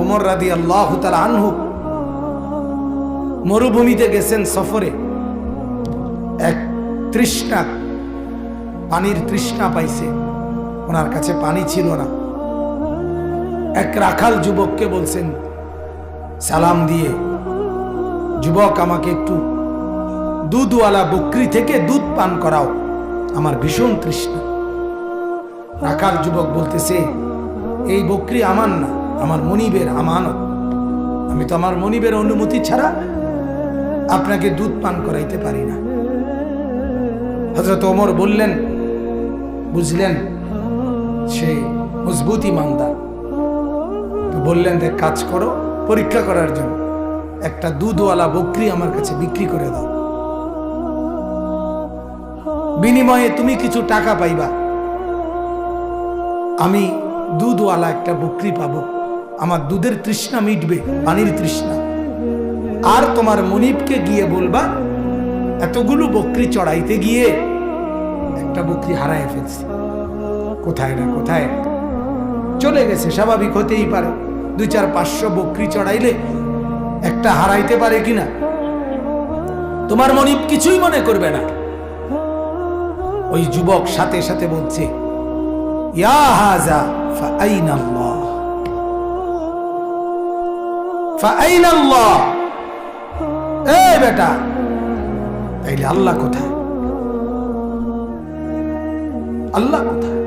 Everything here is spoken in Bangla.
ওমর রাদিয়াল্লাহু তাআলা আনহু মরুভূমিতে গেছেন সফরে, এক তৃষ্ণা, পানির তৃষ্ণা পাইছে, ওনার কাছে পানি ছিল না। এক রাখাল যুবককে বলছেন সালাম দিয়ে, যুবক আমাকে একটু দুধওয়ালা বকরি থেকে দুধ পান করাও, আমার ভীষণ তৃষ্ণা। রাখাল যুবক বলতেছে এই বকরি আমার না, আমার মনিবের আমানত, আমি তো আমার মনিবের অনুমতি ছাড়া আপনাকে দুধ পান করাইতে পারি না। হযরত ওমর বললেন, বুঝলেন সে মজবুত ইমানদার, তো বললেন যে কাজ করো, পরীক্ষা করার জন্য একটা দুধওয়ালা বকরি আমার কাছে বিক্রি করে দাও, বিনিময়ে তুমি কিছু টাকা পাইবা, আমি দুধওয়ালা একটা বকরি পাবো, আমার দুধের তৃষ্ণা মিটবে, পানির তৃষ্ণা। আর তোমার মনিবকে গিয়ে বলবা এতগুলো বকরি চড়াইতে গিয়ে একটা বকরি হারায় ফেলছি, কোথায় না কোথায় চলে গেছে, স্বাভাবিক হতেই পারে, 200-500 বকরি চড়াইলে একটা হারাইতে পারে কিনা, তোমার মনিব কিছুই মনে করবে না। ওই যুবক সাথে সাথে বলছে ইয়া হাযা ফাআইনা আল্লাহ, ফাআইনা আল্লাহ, এই বেটা তাইলে আল্লাহ কোথায়, আল্লাহ কোথায়?